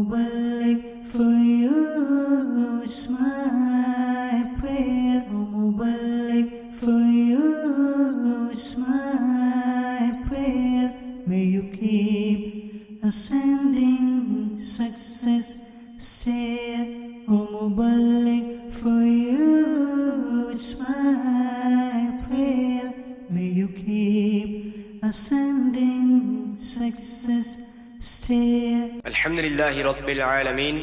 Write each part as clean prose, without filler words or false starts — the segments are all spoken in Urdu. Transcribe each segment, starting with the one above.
Mubarak for you, it's my prayer. Mubarak for you, it's my prayer. May you keep ascending success stair. Mubarak for you, it's my prayer. May you keep ascending success stair. الحمد لله رب العالمين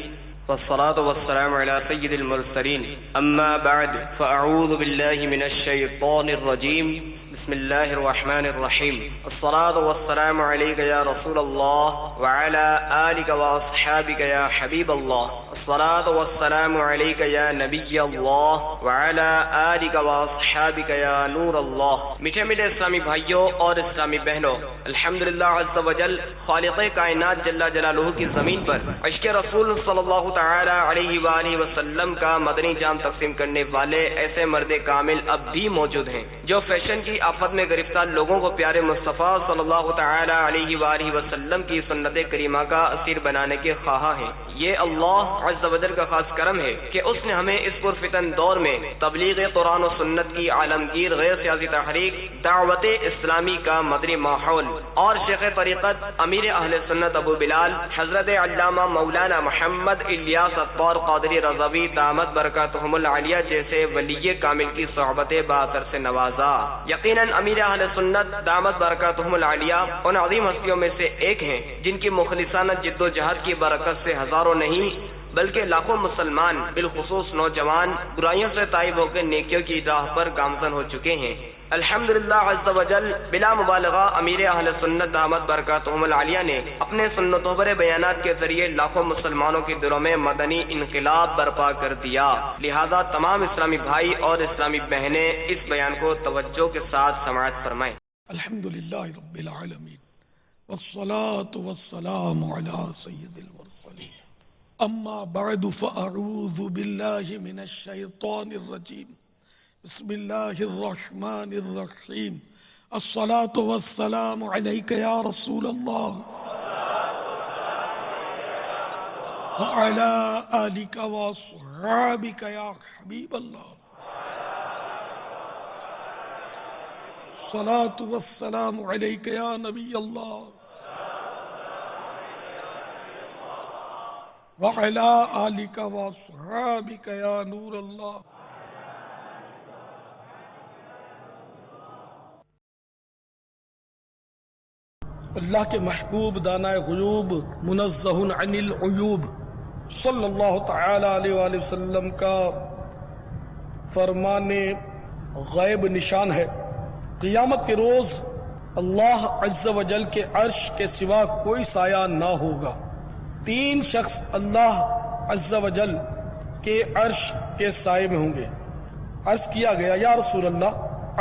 والصلاة والسلام على سيد المرسلين أما بعد فأعوذ بالله من الشيطان الرجيم بسم الله الرحمن الرحيم الصلاة والسلام عليك يا رسول الله وعلى آلك وأصحابك يا حبيب الله الصلاة والسلام عليك يا نبي الله وعلى آلك وأصحابك يا نور الله. میٹھے میٹھے اسلامی بھائیوں اور اسلامی بہنوں، الحمدللہ عز و جل خالق کائنات جل جلالہ کی زمین پر عشق رسول صلی اللہ تعالی علیہ وآلہ وسلم کا مدنی جام تقسیم کرنے والے ایسے مرد کامل اب بھی موجود ہیں جو فیشن کی آفت میں گرفتار لوگوں کو پیارے مصطفیٰ صلی اللہ تعالی علیہ وآلہ وسلم کی سنت کریمہ کا اسیر بنانے کے خواہاں ہیں. یہ اللہ عز و جل کا خاص کرم ہے کہ اس نے ہمیں اس پرفتن دور میں تبلیغ قرآن و سنت کی عالمگیر غیر سیاسی تحریک دعوت اسلامی کا مدنی ماحول اور شیخ طریقت امیر اہل سنت ابو بلال حضرت علامہ مولانا محمد الیاس اطوار قادری رضوی دامت برکاتہم العالیہ جیسے ولی کامل کی صحبت باثر سے نوازا. یقیناً امیر اہل سنت دامت برکاتہم العالیہ ان عظیم ہستیوں میں سے ایک ہیں جن کی مخلصانہ جد و جہد کی برکت سے ہزاروں نہیں بلکہ لاکھوں مسلمان بالخصوص نوجوان برائیوں سے تائب ہو کے نیکیوں کی راہ پر گامزن ہو چکے ہیں. الحمدللہ عز و جل بلا مبالغہ امیر اہل سنت دامت برکاتہم العالیہ نے اپنے سنتوں پر بیانات کے ذریعے لاکھوں مسلمانوں کے دلوں میں مدنی انقلاب برپا کر دیا. لہذا تمام اسلامی بھائی اور اسلامی بہنیں اس بیان کو توجہ کے ساتھ سماعت فرمائیں. الحمدللہ رب العالمین والصلاة والسلام علی سید المرسلین اما بعد فاعوذ باللہ من الشیطان الرجیم بسم اللہ الرحمن الرحیم الصلاة والسلام علیک یا رسول اللہ وعلی آلک واصحابک یا حبیب اللہ الصلاة والسلام علیک یا نبی اللہ وعلی آلک واصحابک یا نور اللہ. اللہ کے محبوب دانہ غیوب منزہ عن العیوب صلی اللہ تعالی علیہ وآلہ وسلم کا فرمان غیب نشان ہے. قیامت کے روز اللہ عز و جل کے عرش کے سوا کوئی سایہ نہ ہوگا. تین شخص اللہ عز و جل کے عرش کے سائے میں ہوں گے. عرض کیا گیا یا رسول اللہ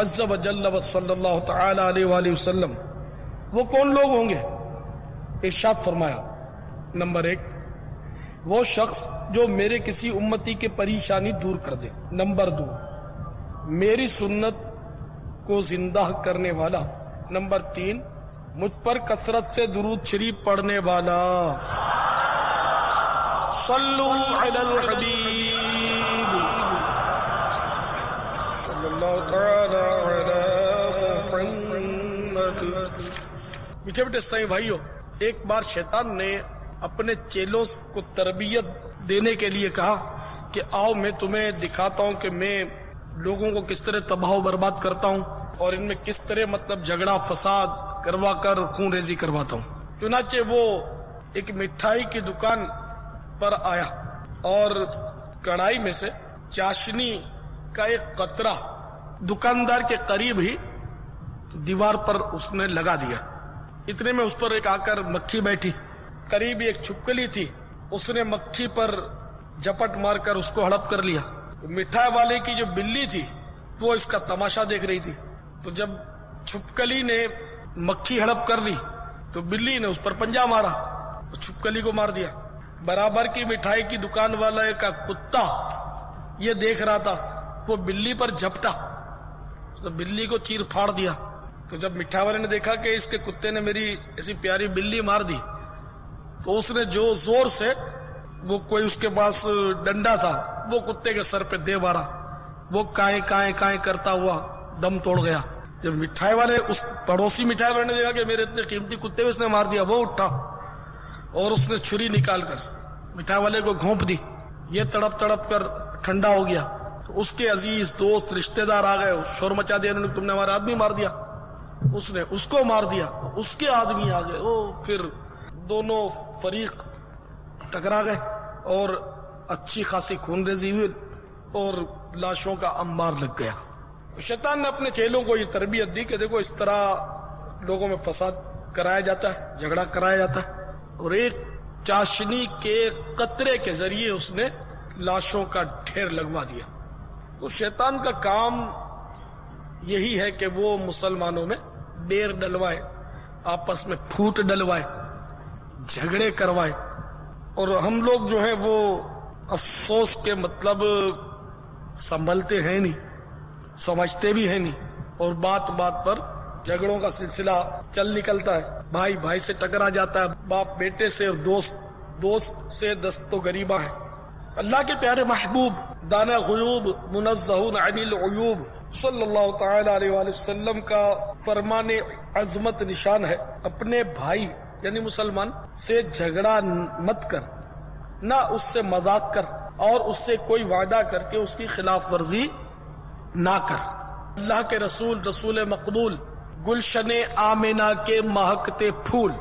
عز و جل و صلی اللہ تعالی علیہ وآلہ وسلم وہ کون لوگ ہوں گے؟ ارشاد فرمایا نمبر 1 وہ شخص جو میرے کسی امتی کے پریشانی دور کر دے. نمبر 2 میری سنت کو زندہ کرنے والا. نمبر 3 مجھ پر کثرت سے درود شریف پڑھنے والا. صلو علی الحبیب صلی اللہ تعالی علی محمد. میٹھے بیٹے اسلامی بھائیوں، ایک بار شیطان نے اپنے چیلوں کو تربیت دینے کے لیے کہا کہ آؤ میں تمہیں دکھاتا ہوں کہ میں لوگوں کو کس طرح تباہ و برباد کرتا ہوں اور ان میں کس طرح مطلب جھگڑا فساد کروا کر خون ریزی کرواتا ہوں. چنانچہ وہ ایک مٹھائی کی دکان پر آیا اور کڑھائی میں سے چاشنی کا ایک قطرہ دکاندار کے قریب ہی دیوار پر اس نے لگا دیا. اتنے میں اس پر ایک آ کر مکھی بیٹھی، قریب ایک چھپکلی تھی، اس نے مکھی پر جپٹ مار کر اس کو ہڑپ کر لیا. مٹھائی والے کی جو بلی تھی وہ اس کا تماشا دیکھ رہی تھی. تو جب چھپکلی نے مکھی ہڑپ کر لی تو بلی نے اس پر پنجہ مارا تو چھپکلی کو مار دیا. برابر کی مٹھائی کی دکان والا کا کتا یہ دیکھ رہا تھا، وہ بلی پر جھپٹا تو بلی کو چیر پھاڑ دیا. تو جب مٹھائی والے نے دیکھا کہ اس کے کتے نے میری ایسی پیاری بلی مار دی تو اس نے جو زور سے وہ کوئی اس کے پاس ڈنڈا تھا وہ کتے کے سر پہ دے مارا، وہ کائیں کائیں کائیں کرتا ہوا دم توڑ گیا۔ جب مٹھائی والے اس پڑوسی مٹھائی والے نے دیکھا کہ میرے اتنے قیمتی کتے اس نے مار دیا، وہ اٹھا اور اس نے چھری نکال کر مٹھائی والے کو گھونپ دی۔ یہ تڑپ تڑپ کر ٹھنڈا ہو گیا تو اس کے عزیز دوست رشتہ دار آ گئے، شور مچا دیا، انہوں نے تم نے ہمارا آدمی مار دیا، اس نے اس کو مار دیا، اس کے آدمی آ گئے، وہ پھر دونوں فریق ٹکرا گئے اور اچھی خاصی خون ریزی ہوئی اور لاشوں کا انبار لگ گیا۔ شیطان نے اپنے چیلوں کو یہ تربیت دی کہ دیکھو اس طرح لوگوں میں فساد کرایا جاتا ہے، جھگڑا کرایا جاتا ہے، اور ایک چاشنی کے قطرے کے ذریعے اس نے لاشوں کا ڈھیر لگوا دیا۔ تو شیطان کا کام یہی ہے کہ وہ مسلمانوں میں ڈیر ڈلوائے، آپس میں پھوٹ ڈلوائے، جھگڑے کروائے، اور ہم لوگ جو ہیں وہ افسوس کے مطلب سنبھلتے ہیں نہیں، سمجھتے بھی ہیں نہیں، اور بات بات پر جھگڑوں کا سلسلہ چل نکلتا ہے، بھائی بھائی سے ٹکرا جاتا ہے، باپ بیٹے سے، اور دوست سے دست و گریباں ہے۔ اللہ کے پیارے محبوب دانا غیوب منزہ عن العیوب صلی اللہ تعالی علیہ وآلہ وسلم کا فرمان عظمت نشان ہے، اپنے بھائی یعنی مسلمان سے جھگڑا مت کر، نہ اس سے مذاق کر، اور اس سے کوئی وعدہ کر کے اس کی خلاف ورزی نہ کر۔ اللہ کے رسول مقبول گلشن آمنہ کے مہکتے پھول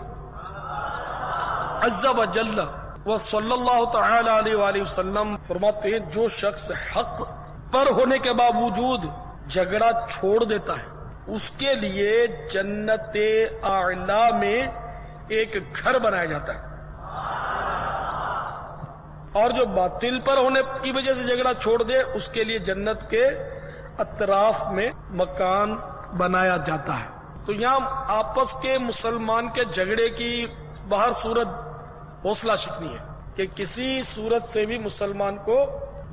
عز و جل وہ صلی اللہ تعالی علیہ وآلہ وسلم فرماتے ہیں جو شخص حق پر ہونے کے باوجود جھگڑا چھوڑ دیتا ہے اس کے لیے جنت اعلی میں ایک گھر بنایا جاتا ہے، اور جو باطل پر ہونے کی وجہ سے جھگڑا چھوڑ دے اس کے لیے جنت کے اطراف میں مکان بنایا جاتا ہے۔ تو یہاں آپس کے مسلمان کے جھگڑے کی باہر صورت حوصلہ شکنی ہے کہ کسی صورت سے بھی مسلمان کو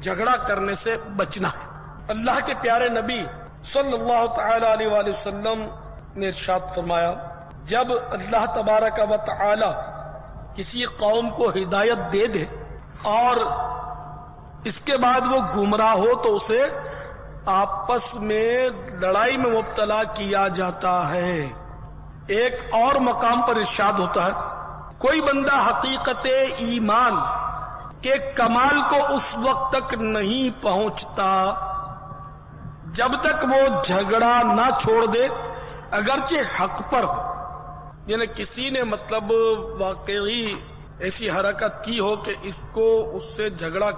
جھگڑا کرنے سے بچنا ہے۔ اللہ کے پیارے نبی صلی اللہ تعالی علیہ وآلہ وسلم نے ارشاد فرمایا جب اللہ تبارک و تعالی کسی قوم کو ہدایت دے دے اور اس کے بعد وہ گمراہ ہو تو اسے آپس میں لڑائی میں مبتلا کیا جاتا ہے۔ ایک اور مقام پر ارشاد ہوتا ہے کوئی بندہ حقیقت ایمان کے کمال کو اس وقت تک نہیں پہنچتا جب تک وہ جھگڑا نہ چھوڑ دے اگرچہ حق پر ہو، یعنی کسی نے مطلب واقعی ایسی حرکت کی ہو کہ اس کو اس سے جھگڑا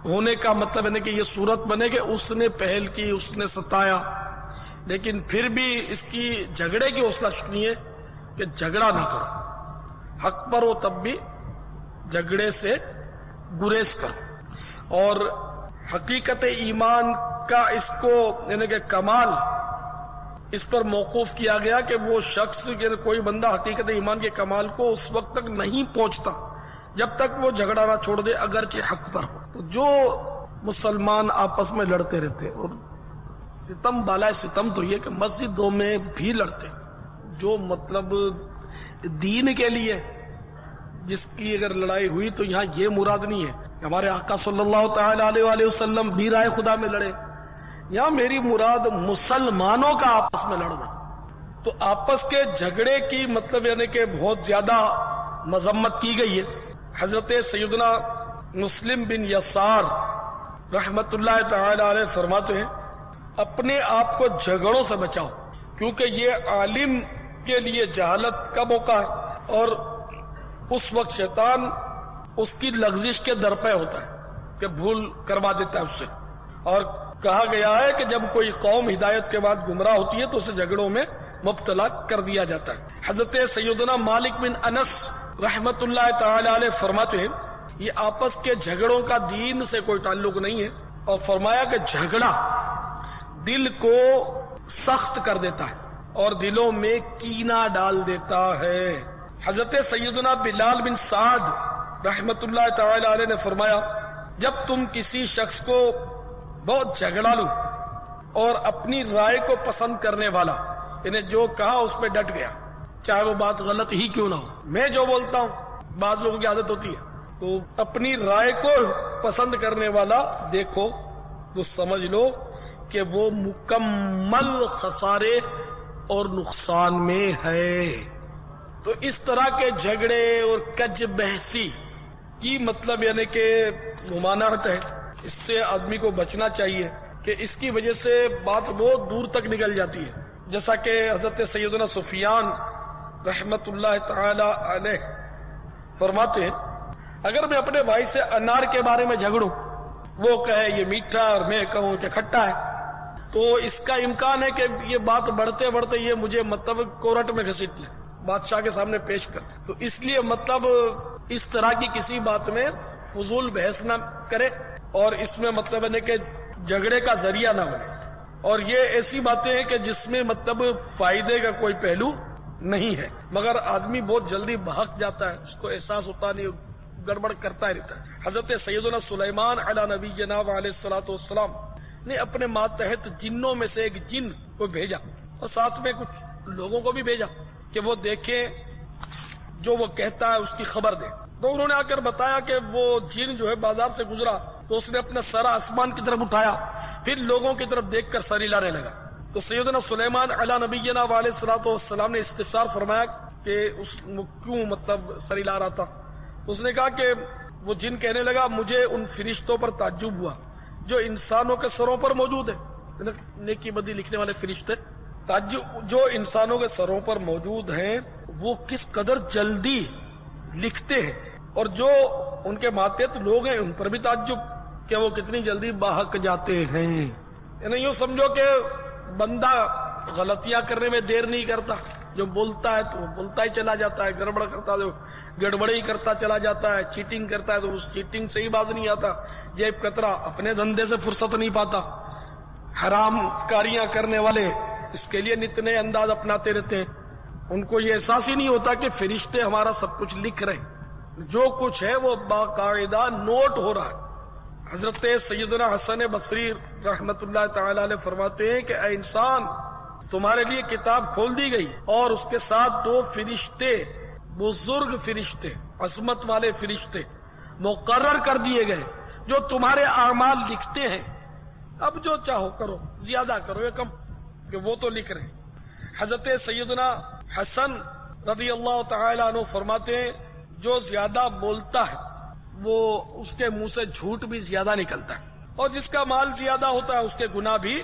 ہونے کا مطلب ہے کہ یہ صورت بنے کہ اس نے پہل کی، اس نے ستایا، لیکن پھر بھی اس کی جھگڑے کی حوصلہ شکنی ہے کہ جھگڑا نہ کرو، حق پر ہو تب بھی جھگڑے سے گریز کرو۔ اور حقیقت ایمان کا اس کو یعنی کہ کمال اس پر موقوف کیا گیا کہ وہ شخص یعنی کوئی بندہ حقیقت ایمان کے کمال کو اس وقت تک نہیں پہنچتا جب تک وہ جھگڑا نہ چھوڑ دے اگرچہ حق پر ہو۔ تو جو مسلمان آپس میں لڑتے رہتے اور ستم بالائے ستم تو یہ کہ مسجدوں میں بھی لڑتے، جو مطلب دین کے لیے جس کی اگر لڑائی ہوئی تو یہاں یہ مراد نہیں ہے کہ ہمارے آقا صلی اللہ تعالی علیہ وآلہ وسلم بھی رائے خدا میں لڑے، یہاں میری مراد مسلمانوں کا آپس میں لڑنا۔ تو آپس کے جھگڑے کی مطلب یعنی کہ بہت زیادہ مذمت کی گئی ہے۔ حضرت سیدنا مسلم بن یسار رحمت اللہ تعالی علیہ فرماتے ہیں اپنے آپ کو جھگڑوں سے بچاؤ کیونکہ یہ عالم کے لیے جہالت کا موقع ہے اور اس وقت شیطان اس کی لغزش کے درپے ہوتا ہے کہ بھول کروا دیتا ہے اس سے، اور کہا گیا ہے کہ جب کوئی قوم ہدایت کے بعد گمراہ ہوتی ہے تو اسے جھگڑوں میں مبتلا کر دیا جاتا ہے۔ حضرت سیدنا مالک بن انس رحمت اللہ تعالی علیہ فرماتے ہیں یہ آپس کے جھگڑوں کا دین سے کوئی تعلق نہیں ہے، اور فرمایا کہ جھگڑا دل کو سخت کر دیتا ہے اور دلوں میں کینہ ڈال دیتا ہے۔ حضرت سیدنا بلال بن سعد رحمت اللہ تعالی علیہ نے فرمایا جب تم کسی شخص کو بہت جھگڑالو اور اپنی رائے کو پسند کرنے والا یعنی جو کہا اس پہ ڈٹ گیا چاہے وہ بات غلط ہی کیوں نہ ہو، میں جو بولتا ہوں بعض لوگوں کی عادت ہوتی ہے، تو اپنی رائے کو پسند کرنے والا دیکھو تو سمجھ لو کہ وہ مکمل خسارے اور نقصان میں ہے۔ تو اس طرح کے جھگڑے اور کج بحثی کی مطلب یعنی کہ ممانعت ہے، اس سے آدمی کو بچنا چاہیے کہ اس کی وجہ سے بات بہت دور تک نکل جاتی ہے۔ جیسا کہ حضرت سیدنا سفیان رحمت اللہ تعالی علیہ فرماتے ہیں، اگر میں اپنے بھائی سے انار کے بارے میں جھگڑوں، وہ کہے یہ میٹھا اور میں کہوں کہ کھٹا ہے، تو اس کا امکان ہے کہ یہ بات بڑھتے بڑھتے یہ مجھے مطلب کورٹ میں گھسیٹ لے، بادشاہ کے سامنے پیش کر۔ تو اس لیے مطلب اس طرح کی کسی بات میں فضول بحث نہ کرے، اور اس میں مطلب ہے کہ جھگڑے کا ذریعہ نہ بنے، اور یہ ایسی باتیں ہیں کہ جس میں مطلب فائدے کا کوئی پہلو نہیں ہے، مگر آدمی بہت جلدی بہک جاتا ہے، اس کو احساس ہوتا نہیں، گڑبڑ کرتا ہی رہتا ہے۔ حضرت سیدنا سلیمان علی نبی جناب علیہ الصلوۃ والسلام نے اپنے ماتحت جنوں میں سے ایک جن کو بھیجا، اور ساتھ میں کچھ لوگوں کو بھی بھیجا کہ وہ دیکھیں جو وہ کہتا ہے اس کی خبر دیں۔ تو انہوں نے آ کر بتایا کہ وہ جن جو ہے بازار سے گزرا تو اس نے اپنا سر آسمان کی طرف اٹھایا، پھر لوگوں کی طرف دیکھ کر سر ہلانے لگا۔ تو سیدنا سلیمان علی نبی جناب علیہ الصلوۃ والسلام نے استفسار فرمایا کہ اس کیوں مطلب سر ہلا رہا تھا؟ اس نے کہا کہ وہ جن کہنے لگا مجھے ان فرشتوں پر تعجب ہوا جو انسانوں کے سروں پر موجود ہے، نیکی بدی لکھنے والے فرشتے، تعجب جو انسانوں کے سروں پر موجود ہیں وہ کس قدر جلدی لکھتے ہیں، اور جو ان کے ماتحت لوگ ہیں ان پر بھی تعجب کہ وہ کتنی جلدی بہک جاتے ہیں۔ یعنی یوں سمجھو کہ بندہ غلطیاں کرنے میں دیر نہیں کرتا، جو بولتا ہے تو وہ بولتا ہی چلا جاتا ہے، گڑبڑ کرتا ہے تو گڑبڑی کرتا چلا جاتا ہے، چیٹنگ کرتا ہے تو اس چیٹنگ سے ہی باز نہیں آتا، جیب کترا اپنے دھندے سے فرصت نہیں پاتا، حرام کاریاں کرنے والے اس کے لیے نت نئے انداز اپناتے رہتے ہیں، ان کو یہ احساس ہی نہیں ہوتا کہ فرشتے ہمارا سب کچھ لکھ رہے ہیں، جو کچھ ہے وہ باقاعدہ نوٹ ہو رہا ہے۔ حضرت سیدنا حسن بصری رحمت اللہ تعالی علیہ فرماتے ہیں کہ اے انسان، تمہارے لیے کتاب کھول دی گئی اور اس کے ساتھ دو فرشتے، بزرگ فرشتے، عظمت والے فرشتے مقرر کر دیے گئے جو تمہارے اعمال لکھتے ہیں، اب جو چاہو کرو، زیادہ کرو یا کم، کہ وہ تو لکھ رہے ہیں۔ حضرت سیدنا حسن رضی اللہ تعالی عنہ فرماتے ہیں جو زیادہ بولتا ہے وہ اس کے منہ سے جھوٹ بھی زیادہ نکلتا ہے، اور جس کا مال زیادہ ہوتا ہے اس کے گناہ بھی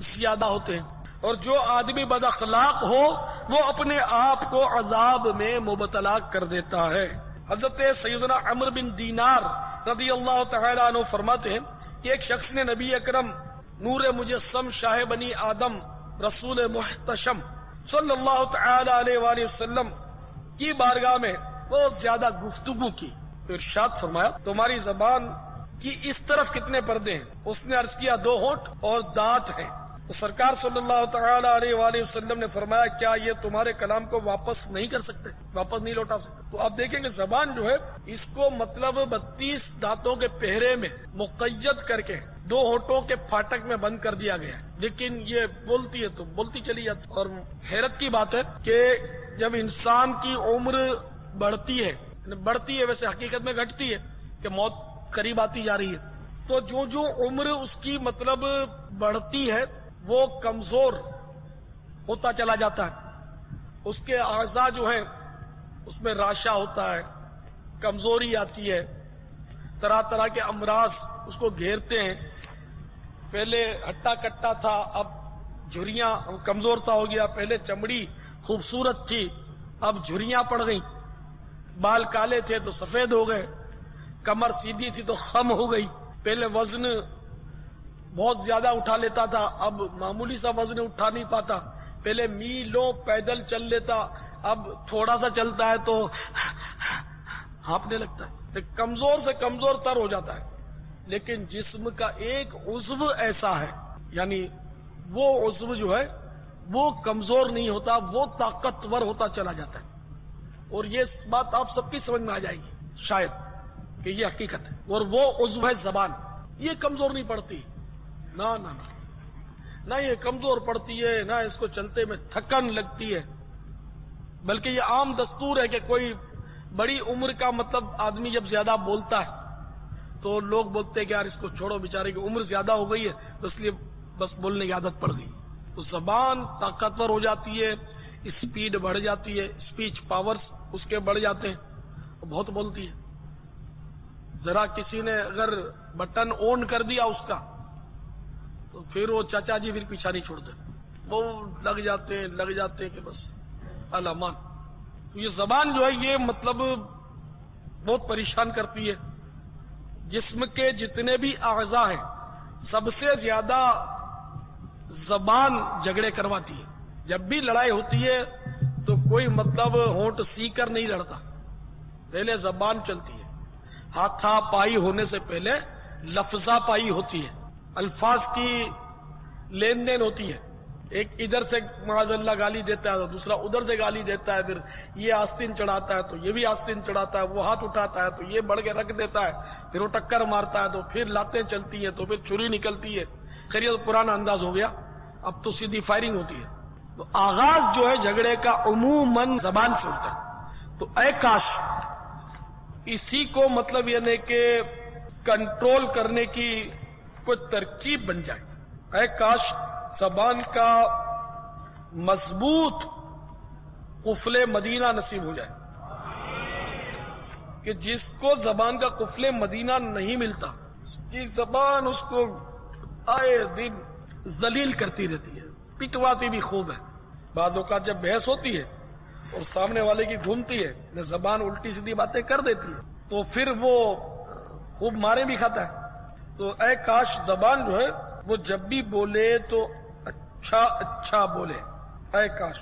زیادہ ہوتے ہیں، اور جو آدمی بد اخلاق ہو وہ اپنے آپ کو عذاب میں مبتلا کر دیتا ہے۔ حضرت سیدنا عمرو بن دینار رضی اللہ تعالی عنہ فرماتے ہیں کہ ایک شخص نے نبی اکرم نور مجسم شاہ بنی آدم رسول محتشم صلی اللہ تعالی علیہ وآلہ وسلم کی بارگاہ میں بہت زیادہ گفتگو کی، تو ارشاد فرمایا تمہاری زبان کی اس طرف کتنے پردے ہیں؟ اس نے عرض کیا 2 ہونٹ اور دانت ہیں۔ تو سرکار صلی اللہ تعالی علیہ وآلہ وسلم نے فرمایا کیا یہ تمہارے کلام کو واپس نہیں کر سکتے، واپس نہیں لوٹا سکتے؟ تو آپ دیکھیں کہ زبان جو ہے اس کو مطلب 32 دانتوں کے پہرے میں مقید کر کے 2 ہونٹوں کے پھاٹک میں بند کر دیا گیا، لیکن یہ بولتی ہے تو بولتی چلی جاتی۔ اور حیرت کی بات ہے کہ جب انسان کی عمر بڑھتی ہے ویسے حقیقت میں گھٹتی ہے کہ موت قریب آتی جا رہی ہے، تو جو عمر اس کی مطلب بڑھتی ہے وہ کمزور ہوتا چلا جاتا ہے، اس کے اعضاء جو ہیں اس میں راشا ہوتا ہے، کمزوری آتی ہے، طرح طرح کے امراض اس کو گھیرتے ہیں۔ پہلے ہٹا کٹا تھا، اب جھریاں کمزور سا ہو گیا، پہلے چمڑی خوبصورت تھی اب جھریاں پڑ گئیں، بال کالے تھے تو سفید ہو گئے، کمر سیدھی تھی تو خم ہو گئی، پہلے وزن بہت زیادہ اٹھا لیتا تھا اب معمولی سا وزن اٹھا نہیں پاتا، پہلے میلوں پیدل چل لیتا اب تھوڑا سا چلتا ہے تو ہانپنے لگتا ہے، کمزور سے کمزور تر ہو جاتا ہے۔ لیکن جسم کا ایک عضو ایسا ہے، یعنی وہ عضو جو ہے وہ کمزور نہیں ہوتا، وہ طاقتور ہوتا چلا جاتا ہے، اور یہ بات آپ سب کی سمجھ میں آ جائے گی شاید کہ یہ حقیقت ہے۔ اور وہ عضو ہے زبان، یہ کمزور نہیں پڑتی، نہ یہ کمزور پڑتی ہے، نہ اس کو چلتے میں تھکن لگتی ہے، بلکہ یہ عام دستور ہے کہ کوئی بڑی عمر کا مطلب آدمی جب زیادہ بولتا ہے تو لوگ بولتے ہیں کہ یار اس کو چھوڑو، بیچارے کی عمر زیادہ ہو گئی ہے تو اس لیے بس بولنے کی عادت پڑ گئی. تو زبان طاقتور ہو جاتی ہے، اسپیڈ بڑھ جاتی ہے، اسپیچ پاورز اس کے بڑھ جاتے ہیں، بہت بولتی ہے. ذرا کسی نے اگر بٹن آن کر دیا اس کا تو پھر وہ چاچا جی پھر پیچھا نہیں چھوڑتے، وہ لگ جاتے ہیں کہ بس علامات. تو یہ زبان جو ہے یہ مطلب بہت پریشان کرتی ہے. جسم کے جتنے بھی اعضاء ہیں سب سے زیادہ زبان جھگڑے کرواتی ہے. جب بھی لڑائی ہوتی ہے تو کوئی مطلب ہونٹ سی کر نہیں لڑتا، پہلے زبان چلتی ہے. ہاتھا پائی ہونے سے پہلے لفظہ پائی ہوتی ہے، الفاظ کی لین دین ہوتی ہے. ایک ادھر سے معاذ اللہ گالی دیتا ہے تو دوسرا ادھر سے گالی دیتا ہے، پھر یہ آستین چڑھاتا ہے تو یہ بھی آستین چڑھاتا ہے، وہ ہاتھ اٹھاتا ہے تو یہ بڑھ کے رکھ دیتا ہے، پھر وہ ٹکر مارتا ہے تو پھر لاتیں چلتی ہیں تو پھر چھری نکلتی ہے. خیر یہ تو پرانا انداز ہو گیا، اب تو سیدھی فائرنگ ہوتی ہے. تو آغاز جو ہے جھگڑے کا عموماً زبان سے ہوتا ہے. تو اے کاش اسی کو مطلب یعنی کہ کنٹرول کرنے کی کوئی ترکیب بن جائے. اے کاش زبان کا مضبوط قفل مدینہ نصیب ہو جائے کہ جس کو زبان کا قفل مدینہ نہیں ملتا اس کی زبان اس کو آئے دن ذلیل کرتی رہتی ہے، پٹواتی بھی خوب ہے. بعض اوقات جب بحث ہوتی ہے اور سامنے والے کی گھومتی ہے زبان الٹی سیدھی باتیں کر دیتی ہے تو پھر وہ خوب مارے بھی کھاتا ہے. تو اے کاش زبان جو ہے وہ جب بھی بولے تو اچھا بولے. اے کاش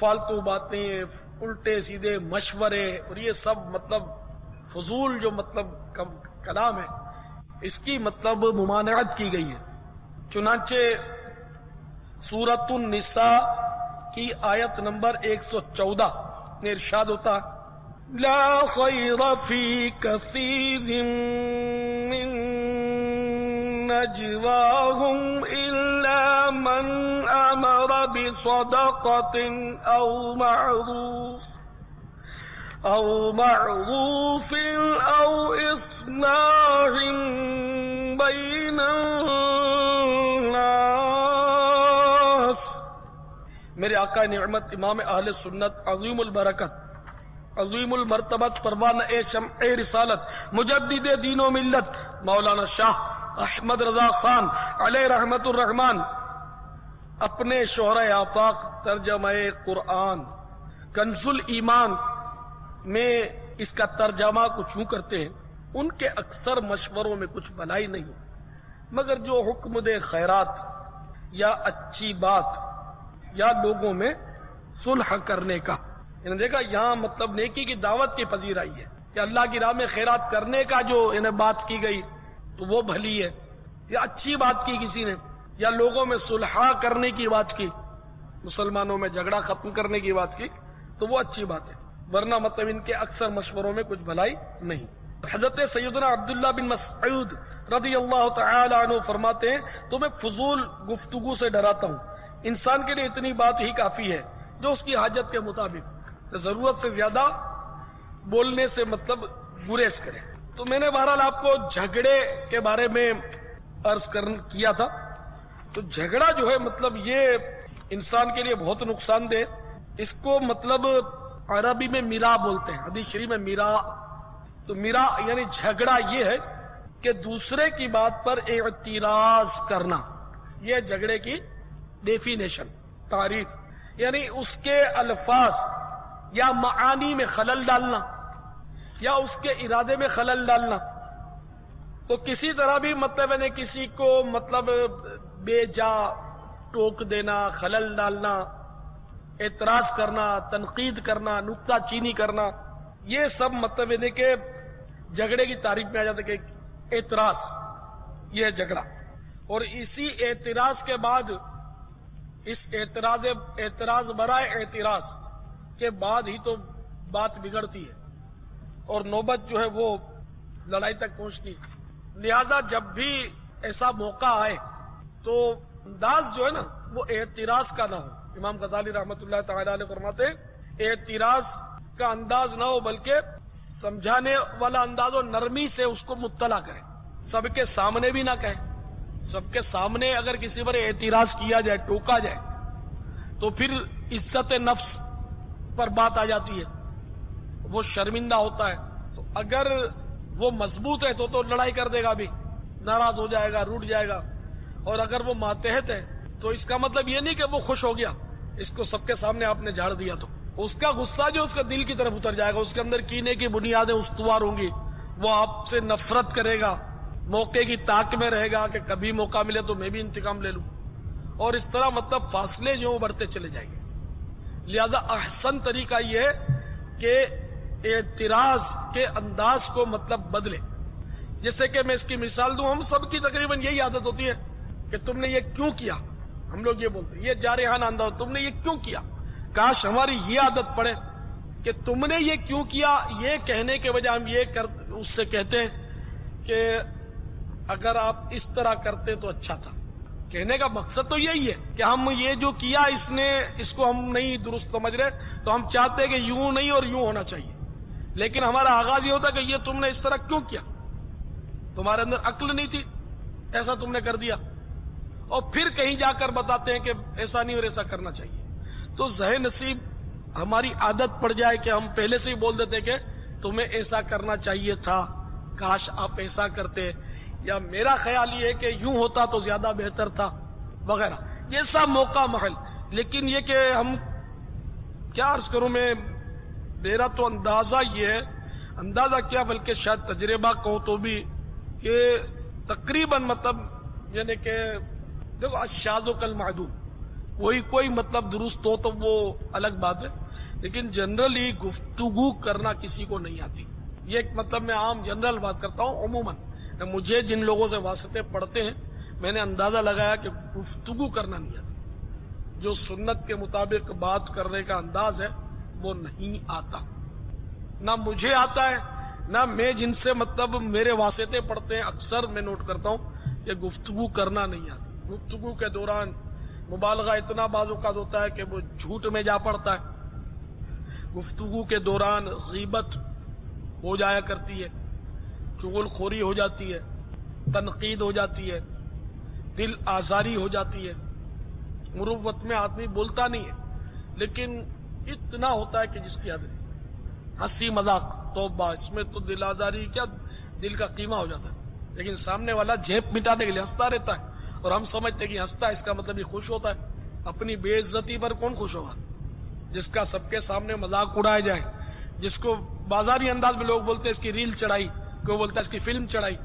فالتو باتیں، الٹے سیدھے مشورے اور یہ سب مطلب فضول جو مطلب کلام ہے اس کی مطلب ممانعت کی گئی ہے. چنانچہ سورۃ النساء کی آیت نمبر 114 میں ارشاد ہوتا ہے لا خیر فی کثیر من نجواہم الا من امر بصدقۃ او معروف او اصلاح بین میرے آقا نعمت امام اہل سنت عظیم البرکت عظیم المرتبت پروانہ شمع رسالت مجدد دین و ملت مولانا شاہ احمد رضا خان علیہ رحمت الرحمن اپنے شہرۂ آفاق ترجمہ قرآن کنز الایمان میں اس کا ترجمہ کچھ یوں کرتے ہیں ان کے اکثر مشوروں میں کچھ بھلائی نہیں مگر جو حکم دے خیرات یا اچھی بات یا لوگوں میں صلح کرنے کا. انہیں دیکھا یہاں مطلب نیکی کی دعوت کی پذیرائی ہے کہ اللہ کی راہ میں خیرات کرنے کا جو انہیں بات کی گئی تو وہ بھلی ہے، یا اچھی بات کی کسی نے، یا لوگوں میں صلح کرنے کی بات کی، مسلمانوں میں جھگڑا ختم کرنے کی بات کی تو وہ اچھی بات ہے. ورنہ مطلب ان کے اکثر مشوروں میں کچھ بھلائی نہیں. حضرت سیدنا عبداللہ بن مسعود رضی اللہ تعالی عنہ فرماتے ہیں تو میں فضول گفتگو سے ڈراتا ہوں. انسان کے لیے اتنی بات ہی کافی ہے جو اس کی حاجت کے مطابق، ضرورت سے زیادہ بولنے سے مطلب گریز کرے. تو میں نے بہرحال آپ کو جھگڑے کے بارے میں عرض کیا تھا. تو جھگڑا جو ہے مطلب یہ انسان کے لیے بہت نقصان دہ. اس کو مطلب عربی میں میرا بولتے ہیں، حدیث شریف میں میرا. تو میرا یعنی جھگڑا یہ ہے کہ دوسرے کی بات پر اعتراض کرنا. یہ جھگڑے کی ڈیفینیشن، تعریف، یعنی اس کے الفاظ یا معانی میں خلل ڈالنا یا اس کے ارادے میں خلل ڈالنا. تو کسی طرح بھی مطلب ہے کسی کو مطلب بے جا ٹوک دینا، خلل ڈالنا، اعتراض کرنا، تنقید کرنا، نکتہ چینی کرنا، یہ سب مطلب ہے کہ جھگڑے کی تعریف میں آ جاتا ہے کہ اعتراض، یہ جھگڑا. اور اسی اعتراض کے بعد اس اعتراض برائے اعتراض کے بعد ہی تو بات بگڑتی ہے اور نوبت جو ہے وہ لڑائی تک پہنچتی. لہذا جب بھی ایسا موقع آئے تو انداز جو ہے نا وہ اعتراض کا نہ ہو. امام غزالی رحمۃ اللہ تعالی علیہ فرماتے ہیں اعتراض کا انداز نہ ہو بلکہ سمجھانے والا انداز و نرمی سے اس کو مطلع کرے، سب کے سامنے بھی نہ کہے. سب کے سامنے اگر کسی پر اعتراض کیا جائے، ٹوکا جائے، تو پھر عزت نفس پر بات آ جاتی ہے، وہ شرمندہ ہوتا ہے. تو اگر وہ مضبوط ہے تو لڑائی کر دے گا، بھی ناراض ہو جائے گا، روٹ جائے گا. اور اگر وہ ماتحت ہے تو اس کا مطلب یہ نہیں کہ وہ خوش ہو گیا، اس کو سب کے سامنے آپ نے جھاڑ دیا، تو اس کا غصہ جو اس کا دل کی طرف اتر جائے گا، اس کے اندر کینے کی بنیادیں استوار ہوں گی، وہ آپ سے نفرت کرے گا، موقع کی طاق میں رہے گا کہ کبھی موقع ملے تو میں بھی انتقام لے لوں. اور اس طرح مطلب فاصلے جو بڑھتے چلے جائیں گے. لہذا احسن طریقہ یہ ہے کہ اعتراض کے انداز کو مطلب بدلے. جیسے کہ میں اس کی مثال دوں، ہم سب کی تقریباً یہی عادت ہوتی ہے کہ تم نے یہ کیوں کیا. ہم لوگ یہ بولتے ہیں، یہ جارحانہ انداز، تم نے یہ کیوں کیا. کاش ہماری یہ عادت پڑے کہ تم نے یہ کیوں کیا، یہ کہنے کے بجائے ہم اس سے کہتے ہیں کہ اگر آپ اس طرح کرتے تو اچھا تھا. کہنے کا مقصد تو یہی ہے کہ ہم یہ جو کیا اس کو ہم نہیں درست سمجھ رہے، تو ہم چاہتے ہیں کہ یوں نہیں اور یوں ہونا چاہیے. لیکن ہمارا آغاز یہ ہوتا کہ یہ تم نے اس طرح کیوں کیا، تمہارے اندر عقل نہیں تھی، ایسا تم نے کر دیا. اور پھر کہیں جا کر بتاتے ہیں کہ ایسا نہیں اور ایسا کرنا چاہیے. تو ذہن نصیب ہماری عادت پڑ جائے کہ ہم پہلے سے ہی بول دیتے کہ تمہیں ایسا کرنا چاہیے تھا، کاش آپ ایسا کرتے، یا میرا خیال یہ ہے کہ یوں ہوتا تو زیادہ بہتر تھا وغیرہ. یہ سب موقع محل. لیکن یہ کہ ہم کیا عرض کروں، میں میرا تو اندازہ یہ ہے، اندازہ کیا بلکہ شاید تجربہ کہو تو بھی، کہ تقریباً مطلب یعنی کہ دیکھو الشاذ کالمعدوم، کوئی مطلب درست ہو تو وہ الگ بات ہے، لیکن جنرلی گفتگو کرنا کسی کو نہیں آتی. یہ ایک مطلب میں عام جنرل بات کرتا ہوں. عموماً مجھے جن لوگوں سے واسطے پڑھتے ہیں، میں نے اندازہ لگایا کہ گفتگو کرنا نہیں آتا. جو سنت کے مطابق بات کرنے کا انداز ہے وہ نہیں آتا. نہ مجھے آتا ہے، نہ میں جن سے مطلب میرے واسطے پڑھتے ہیں، اکثر میں نوٹ کرتا ہوں کہ گفتگو کرنا نہیں آتا. گفتگو کے دوران مبالغہ اتنا بعض اوقات ہوتا ہے کہ وہ جھوٹ میں جا پڑتا ہے. گفتگو کے دوران غیبت ہو جایا کرتی ہے، چغل خوری ہو جاتی ہے، تنقید ہو جاتی ہے، دل آزاری ہو جاتی ہے. مروت میں آدمی بولتا نہیں ہے، لیکن اتنا ہوتا ہے کہ جس کی حد نہیں. ہنسی مذاق توبہ، اس میں تو دل آزاری کیا، دل کا قیمہ ہو جاتا ہے. لیکن سامنے والا جھیپ مٹانے کے لیے ہنستا رہتا ہے، اور ہم سمجھتے ہیں کہ ہنستا ہے اس کا مطلب یہ خوش ہوتا ہے. اپنی بے عزتی پر کون خوش ہوگا؟ جس کا سب کے سامنے مذاق اڑایا جائے، جس کو بازاری انداز میں لوگ بولتے ہیں اس کی ریل چڑھائی، کوئی بولتا ہے اس کی فلم چڑھائی.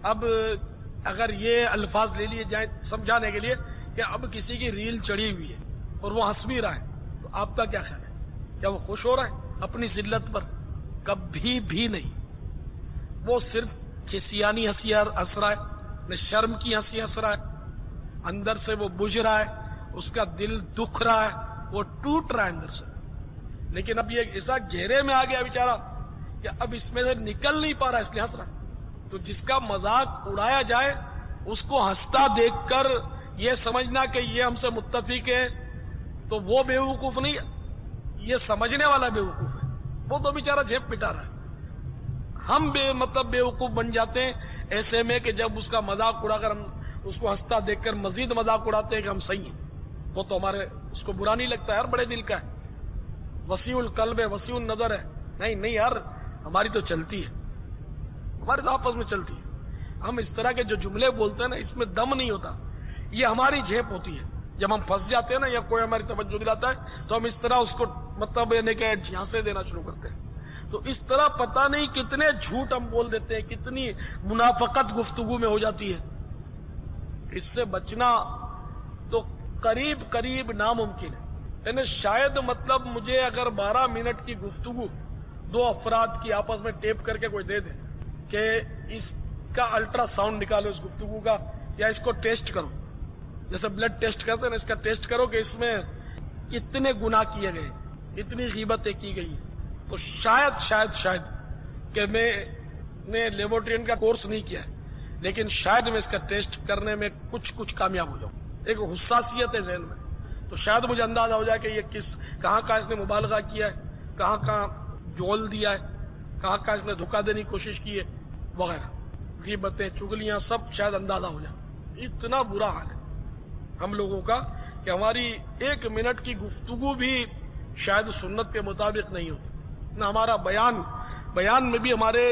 اب اگر یہ الفاظ لے لیے جائیں سمجھانے کے لیے کہ اب کسی کی ریل چڑھی ہوئی ہے اور وہ ہنس بھی رہا ہے، تو آپ کا کیا خیال ہے؟ کیا وہ خوش ہو رہا ہے اپنی ذلت پر؟ کبھی بھی نہیں. وہ صرف کسیانی ہنسی ہنس رہا ہے، نہ شرم کی ہنسی ہنس رہا ہے. اندر سے وہ بجھ رہا ہے، اس کا دل دکھ رہا ہے، وہ ٹوٹ رہا ہے اندر سے. لیکن اب یہ ایسا گہرے میں آ گیا بیچارہ کہ اب اس میں سے نکل نہیں پا رہا، اس لیے ہنس رہا ہے. تو جس کا مذاق اڑایا جائے اس کو ہنستا دیکھ کر یہ سمجھنا کہ یہ ہم سے متفق ہے، تو وہ بیوقوف نہیں، یہ سمجھنے والا بیوقوف ہے. وہ تو بیچارہ جھیپ پٹا رہا ہے. ہم بیوقوف بن جاتے ہیں ایسے میں کہ جب اس کا مذاق اڑا کر ہم اس کو ہنستا دیکھ کر مزید مذاق اڑاتے ہیں کہ ہم صحیح ہیں. وہ تو ہمارے اس کو برا نہیں لگتا ہے، ہر بڑے دل کا ہے، وسیع القلب ہے، وسیع النظر ہے. نہیں یار، ہماری تو چلتی ہے، ہمارے تو آپس میں چلتی ہے. ہم اس طرح کے جو جملے بولتے ہیں نا، اس میں دم نہیں ہوتا، یہ ہماری جھیپ ہوتی ہے. جب ہم پھنس جاتے ہیں نا، یا کوئی ہماری توجہ دلاتا ہے تو ہم اس طرح اس کو مطلب یعنی کہ جھانسے دینا شروع کرتے ہیں. تو اس طرح پتہ نہیں کتنے جھوٹ ہم بول دیتے ہیں، کتنی منافقت گفتگو میں ہو جاتی ہے. اس سے بچنا تو قریب ناممکن ہے. یعنی شاید مطلب مجھے اگر 12 منٹ کی گفتگو دو افراد کی آپس میں ٹیپ کر کے کوئی دے دے کہ اس کا الٹرا ساؤنڈ نکالو اس گفتگو کا، یا اس کو ٹیسٹ کرو، جیسے بلڈ ٹیسٹ کرتے ہیں نا، اس کا ٹیسٹ کرو کہ اس میں کتنے گناہ کیے گئے، اتنی غیبتیں کی گئی، تو شاید کہ میں نے لیبورٹرین کا کورس نہیں کیا ہے، لیکن شاید میں اس کا ٹیسٹ کرنے میں کچھ کامیاب ہو جاؤں. ایک حساسیت ہے ذہن میں، تو شاید مجھے اندازہ ہو جائے کہ یہ کہاں اس نے مبالغہ کیا ہے، کہاں جول دیا ہے. کہاں اس نے دھوکہ دینے کی کوشش کی ہے وغیرہ، غیبتیں، چگلیاں، سب شاید اندازہ ہو جائے۔ اتنا برا حال ہے ہم لوگوں کا کہ ہماری 1 منٹ کی گفتگو بھی شاید سنت کے مطابق نہیں ہوتی، نہ ہمارا بیان میں بھی ہمارے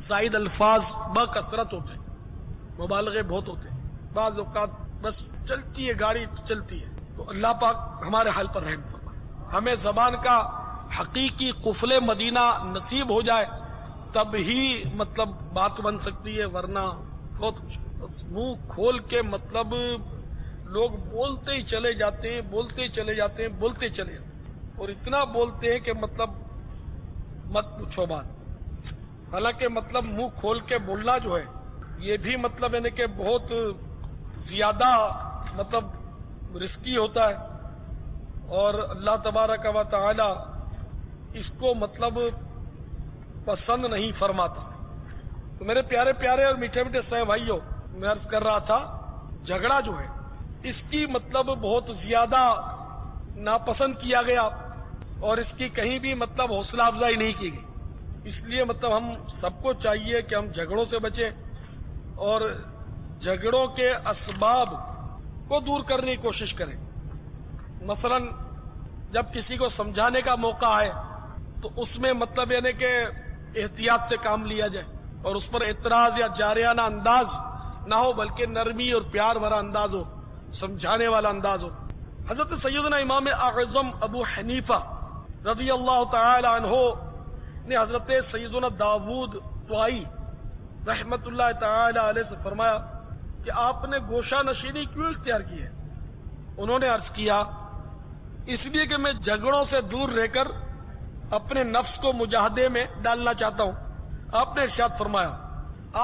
زائد الفاظ بکثرت ہوتے ہیں، مبالغے بہت ہوتے ہیں، بعض اوقات بس چلتی ہے گاڑی چلتی ہے۔ تو اللہ پاک ہمارے حال پر رحم فرمائے، ہمیں زبان کا حقیقی قفل مدینہ نصیب ہو جائے تب ہی مطلب بات بن سکتی ہے، ورنہ بہت منہ کھول کے مطلب لوگ بولتے ہی چلے جاتے ہیں، اور اتنا بولتے ہیں کہ مطلب مت پوچھو بات۔ حالانکہ مطلب منہ کھول کے بولنا جو ہے یہ بھی مطلب یعنی کہ بہت زیادہ مطلب رسکی ہوتا ہے، اور اللہ تبارک و تعالی اس کو مطلب پسند نہیں فرماتا۔ تو میرے پیارے پیارے اور میٹھے میٹھے سہے بھائیوں، میں عرض کر رہا تھا جھگڑا جو ہے اس کی مطلب بہت زیادہ ناپسند کیا گیا، اور اس کی کہیں بھی مطلب حوصلہ افزائی نہیں کی گئی۔ اس لیے مطلب ہم سب کو چاہیے کہ ہم جھگڑوں سے بچیں اور جھگڑوں کے اسباب کو دور کرنے کی کوشش کریں۔ مثلا جب کسی کو سمجھانے کا موقع آئے تو اس میں مطلب یعنی کہ احتیاط سے کام لیا جائے، اور اس پر اعتراض یا جارحانہ انداز نہ ہو، بلکہ نرمی اور پیار بھرا انداز ہو، سمجھانے والا انداز ہو۔ حضرت سیدنا امام اعظم ابو حنیفہ رضی اللہ تعالی عنہ نے حضرت سیدنا داود طائی رحمت اللہ تعالی علیہ سے فرمایا کہ آپ نے گوشہ نشینی کیوں اختیار کی ہے؟ انہوں نے عرض کیا اس لیے کہ میں جھگڑوں سے دور رہ کر اپنے نفس کو مجاہدے میں ڈالنا چاہتا ہوں۔ آپ نے ارشاد فرمایا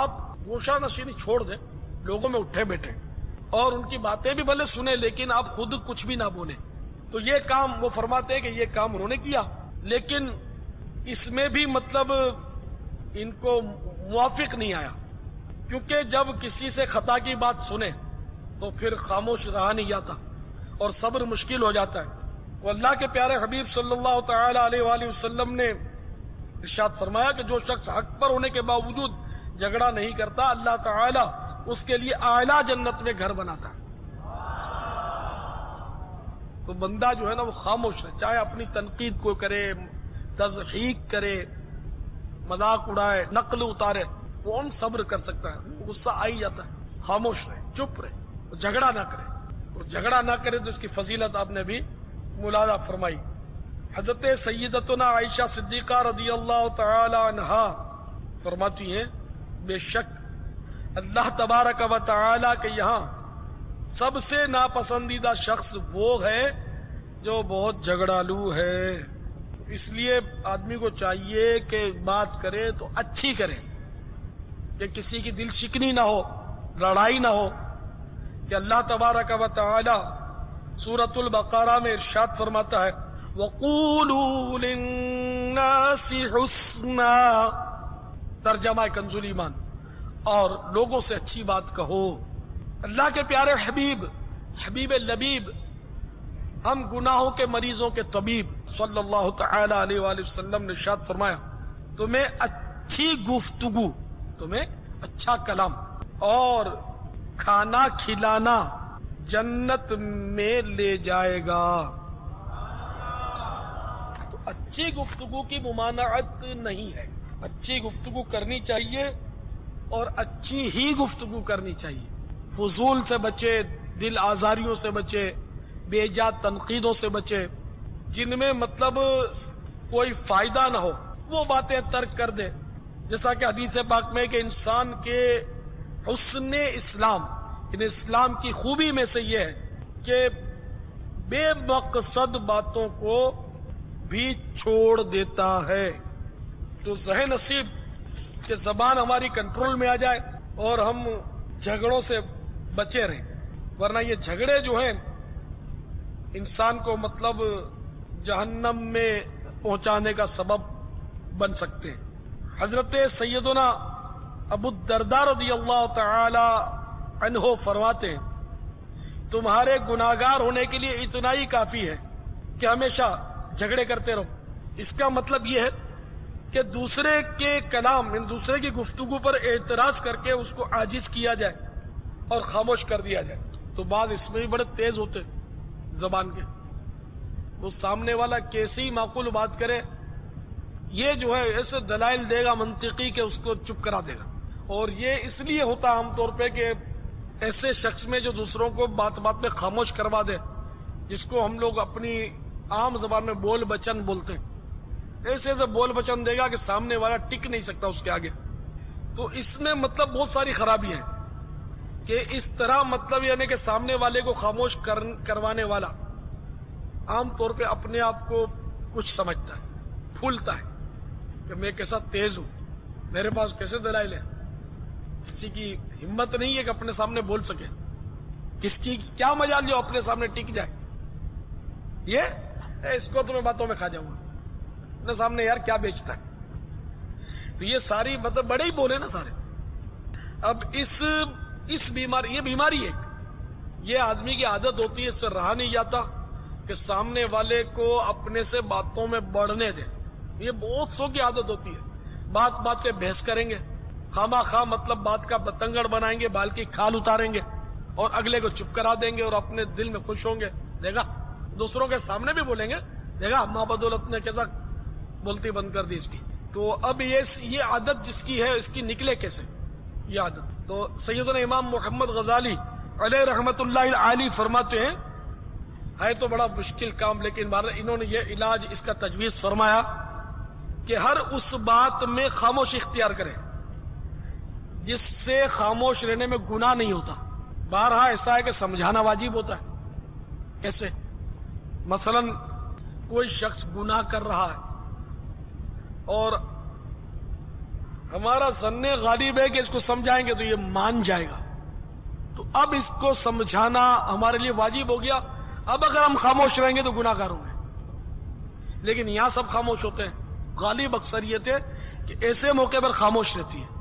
آپ گوشہ نشینی چھوڑ دیں، لوگوں میں اٹھے بیٹھے اور ان کی باتیں بھی بھلے سنیں لیکن آپ خود کچھ بھی نہ بولیں۔ تو یہ کام وہ فرماتے ہیں کہ یہ کام انہوں نے کیا، لیکن اس میں بھی مطلب ان کو موافق نہیں آیا، کیونکہ جب کسی سے خطا کی بات سنیں تو پھر خاموش رہا نہیں جاتا اور صبر مشکل ہو جاتا ہے۔ وہ اللہ کے پیارے حبیب صلی اللہ تعالی علیہ وآلہ وسلم نے ارشاد فرمایا کہ جو شخص حق پر ہونے کے باوجود جھگڑا نہیں کرتا، اللہ تعالی اس کے لیے اعلیٰ جنت میں گھر بناتا ہے۔ تو بندہ جو ہے نا وہ خاموش ہے، چاہے اپنی تنقید کو کرے، تضحیق کرے، مذاق اڑائے، نقل اتارے، وہ صبر کر سکتا ہے۔ غصہ آ ہی جاتا ہے، خاموش رہے، چپ رہے، جھگڑا نہ کرے، اور جھگڑا نہ کرے تو اس کی فضیلت آپ نے بھی ملاحظہ فرمائی۔ حضرت سیدتنا عائشہ صدیقہ رضی اللہ تعالی عنہا فرماتی ہیں بے شک اللہ تبارک و تعالی کے یہاں سب سے ناپسندیدہ شخص وہ ہے جو بہت جھگڑالو ہے۔ اس لیے آدمی کو چاہیے کہ بات کرے تو اچھی کرے، کہ کسی کی دل شکنی نہ ہو، لڑائی نہ ہو۔ کہ اللہ تبارک و تعالی سورۃ البقرہ میں ارشاد فرماتا ہے وَقُولُوا لِلنَّاسِ حُسْنًا، ترجمہ کنز ایمان، اور لوگوں سے اچھی بات کہو۔ اللہ کے پیارے حبیب لبیب، ہم گناہوں کے مریضوں کے طبیب صلی اللہ تعالی علیہ وآلہ وسلم نے ارشاد فرمایا تمہیں اچھی گفتگو، تمہیں اچھا کلام اور کھانا کھلانا جنت میں لے جائے گا۔ تو اچھی گفتگو کی ممانعت نہیں ہے، اچھی گفتگو کرنی چاہیے اور اچھی ہی گفتگو کرنی چاہیے۔ فضول سے بچے، دل آزاریوں سے بچے، بے جا تنقیدوں سے بچے، جن میں مطلب کوئی فائدہ نہ ہو، وہ باتیں ترک کر دے۔ جیسا کہ حدیث پاک میں کہ انسان کے حسن اسلام، ان اسلام کی خوبی میں سے یہ ہے کہ بے مقصد باتوں کو بھی چھوڑ دیتا ہے۔ تو ذہن نصیب کہ زبان ہماری کنٹرول میں آ جائے اور ہم جھگڑوں سے بچے رہیں، ورنہ یہ جھگڑے جو ہیں انسان کو مطلب جہنم میں پہنچانے کا سبب بن سکتے ہیں۔ حضرت سیدنا ابو الدرداء رضی اللہ تعالی عنہ فرماتے ہیں تمہارے گناہگار ہونے کے لیے اتنا ہی کافی ہے کہ ہمیشہ جھگڑے کرتے رہو۔ اس کا مطلب یہ ہے کہ دوسرے کے کلام، دوسرے کی گفتگو پر اعتراض کر کے اس کو عاجز کیا جائے اور خاموش کر دیا جائے. تو بعض اس میں بھی بڑے تیز ہوتے زبان کے، وہ سامنے والا کیسی معقول بات کرے، یہ جو ہے ایسے دلائل دے گا منطقی کہ اس کو چپ کرا دے گا. اور یہ اس لیے ہوتا عام طور پہ کہ ایسے شخص میں جو دوسروں کو بات بات میں خاموش کروا دے، جس کو ہم لوگ اپنی عام زبان میں بول بچن بولتے ہیں، ایسے ایسے بول بچن دے گا کہ سامنے والا ٹک نہیں سکتا اس کے آگے. تو اس میں مطلب بہت ساری خرابی ہیں کہ اس طرح مطلب یعنی کہ سامنے والے کو خاموش کروانے والا عام طور پہ اپنے آپ کو کچھ سمجھتا ہے، پھولتا ہے کہ میں کیسا تیز ہوں، میرے پاس کیسے دلائل ہیں. کسی کی ہمت نہیں ہے کہ اپنے سامنے بول سکے، کس کی کیا مجال جو اپنے سامنے ٹک جائے. یہ اس کو تو میں باتوں میں کھا جاؤں گا، اپنے سامنے یار کیا بیچتا ہے. تو یہ ساری مطلب بڑے ہی بولے نا سارے. اب اس بیماری، یہ بیماری ہے، یہ آدمی کی عادت ہوتی ہے، اس سے رہا نہیں جاتا کہ سامنے والے کو اپنے سے باتوں میں بڑھنے دے. یہ بہت سو کی عادت ہوتی ہے، بات بات پہ بحث کریں گے، خواہ خواہ مطلب بات کا بتنگڑ بنائیں گے، بال کی کھال اتاریں گے اور اگلے کو چپ کرا دیں گے اور اپنے دل میں خوش ہوں گے. دیکھا دوسروں کے سامنے بھی بولیں گے، دیکھا ماں بدولت نے کیسا بولتی بند کر دی اس کی. تو اب یہ عادت جس کی ہے اس کی نکلے کیسے یہ عادت. تو سیدنا امام محمد غزالی علیہ رحمت اللہ علی فرماتے ہیں، ہے تو بڑا مشکل کام، لیکن انہوں نے یہ علاج اس کا تجویز فرمایا کہ ہر اس بات میں خاموش اختیار کرے جس سے خاموش رہنے میں گناہ نہیں ہوتا. بارہا ایسا ہے کہ سمجھانا واجب ہوتا ہے. کیسے؟ مثلا کوئی شخص گناہ کر رہا ہے اور ہمارا ظن غالب ہے کہ اس کو سمجھائیں گے تو یہ مان جائے گا، تو اب اس کو سمجھانا ہمارے لیے واجب ہو گیا. اب اگر ہم خاموش رہیں گے تو گناہ گار ہوں گے. لیکن یہاں سب خاموش ہوتے ہیں، غالب اکثریت ہے کہ ایسے موقع پر خاموش رہتی ہے.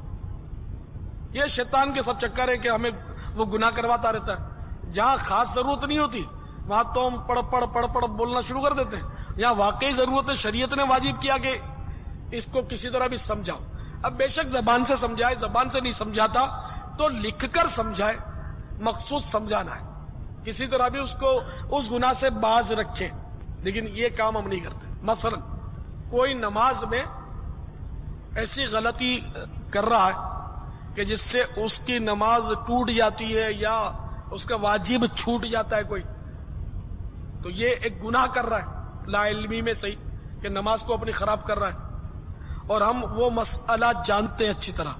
یہ شیطان کے سب چکر ہے کہ ہمیں وہ گناہ کرواتا رہتا ہے. جہاں خاص ضرورت نہیں ہوتی وہاں تو ہم پڑ بولنا شروع کر دیتے ہیں. یہاں واقعی ضرورت ہے، شریعت نے واجب کیا کہ اس کو کسی طرح بھی سمجھاؤ. اب بے شک زبان سے سمجھائے، زبان سے نہیں سمجھاتا تو لکھ کر سمجھائے، مخصوص سمجھانا ہے، کسی طرح بھی اس کو اس گناہ سے باز رکھے. لیکن یہ کام ہم نہیں کرتے. مثلا کوئی نماز میں ایسی غلطی کر رہا ہے کہ جس سے اس کی نماز ٹوٹ جاتی ہے یا اس کا واجب چھوٹ جاتا ہے کوئی، تو یہ ایک گناہ کر رہا ہے لا علمی میں صحیح کہ نماز کو اپنی خراب کر رہا ہے. اور ہم وہ مسئلہ جانتے ہیں اچھی طرح،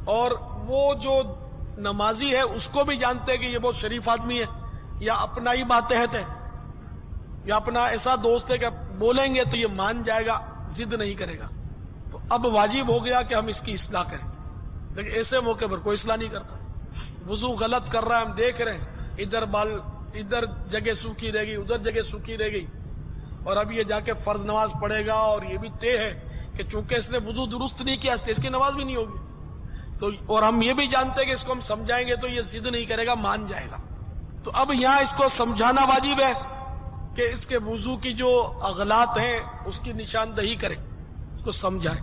اور وہ جو نمازی ہے اس کو بھی جانتے ہیں کہ یہ بہت شریف آدمی ہے یا اپنا ہی ماتحت ہے یا اپنا ایسا دوست ہے کہ بولیں گے تو یہ مان جائے گا، ضد نہیں کرے گا. تو اب واجب ہو گیا کہ ہم اس کی اصلاح کریں. لیکن ایسے موقع پر کوئی اصلاح نہیں کرتا. وضو غلط کر رہا ہے، ہم دیکھ رہے ہیں ادھر جگہ سوکھی رہ گئی، ادھر جگہ سوکھی رہ گئی، اور اب یہ جا کے فرض نماز پڑھے گا اور یہ بھی طے ہے کہ چونکہ اس نے وضو درست نہیں کیا اس کی نماز بھی نہیں ہوگی. تو اور ہم یہ بھی جانتے ہیں کہ اس کو ہم سمجھائیں گے تو یہ ضد نہیں کرے گا، مان جائے گا. تو اب یہاں اس کو سمجھانا واجب ہے کہ اس کے وضو کی جو اغلاط ہیں اس کی نشاندہی کرے، اس کو سمجھائے.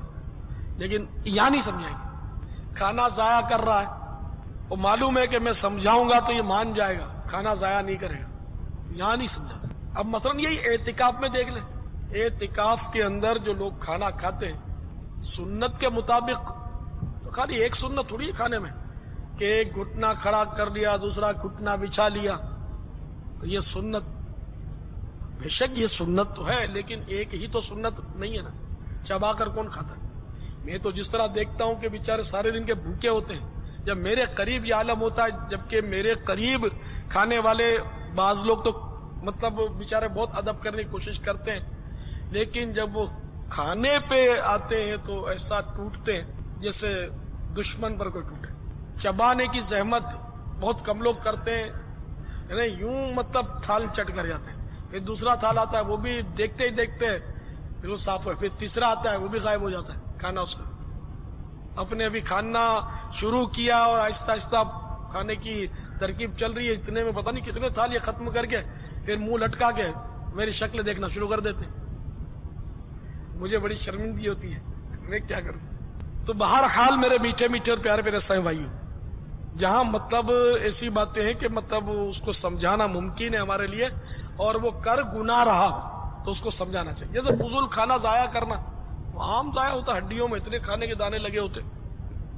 لیکن یہاں نہیں سمجھائیں گے. کھانا ضائع کر رہا ہے، وہ معلوم ہے کہ میں سمجھاؤں گا تو یہ مان جائے گا، کھانا ضائع نہیں کرے گا، یہاں نہیں سمجھا. اب مثلا یہی اعتکاف میں دیکھ لیں، اعتکاف کے اندر جو لوگ کھانا کھاتے ہیں سنت کے مطابق، تو خالی ایک سنت تھوڑی ہے کھانے میں کہ ایک گھٹنا کھڑا کر لیا، دوسرا گھٹنا بچھا لیا. تو یہ سنت، بے شک یہ سنت تو ہے، لیکن ایک ہی تو سنت نہیں ہے نا. چبا کر کون کھاتا ہے؟ میں تو جس طرح دیکھتا ہوں کہ بیچارے سارے دن کے بھوکے ہوتے ہیں. جب میرے قریب یہ عالم ہوتا ہے، جبکہ میرے قریب کھانے والے بعض لوگ تو مطلب بیچارے بہت ادب کرنے کی کوشش کرتے ہیں، لیکن جب وہ کھانے پہ آتے ہیں تو ایسا ٹوٹتے ہیں جیسے دشمن پر کوئی ٹوٹے. چبانے کی زحمت بہت کم لوگ کرتے ہیں، یعنی یوں مطلب تھال چٹ کر جاتے ہیں. پھر دوسرا تھال آتا ہے، وہ بھی دیکھتے ہی دیکھتے پھر وہ صاف ہو. پھر تیسرا آتا ہے، وہ بھی غائب ہو جاتا ہے کھانا اس کا. اپنے ابھی کھانا شروع کیا اور آہستہ آہستہ کھانے کی ترکیب چل رہی ہے، اتنے میں پتہ نہیں کتنے تھال یہ ختم کر کے پھر منہ لٹکا کے میری شکل دیکھنا شروع کر دیتے. مجھے بڑی شرمندگی ہوتی ہے میں کیا کروں. تو بہرحال میرے میٹھے میٹھے اور پیارے پیارے سائیں بھائیوں، جہاں مطلب ایسی باتیں ہیں کہ مطلب اس کو سمجھانا ممکن ہے ہمارے لیے، اور وہ کر گناہ رہا تو اس کو سمجھانا چاہیے. جیسے فضول کھانا ضائع کرنا، عام ضائع ہوتا، ہڈیوں میں اتنے کھانے کے دانے لگے ہوتے،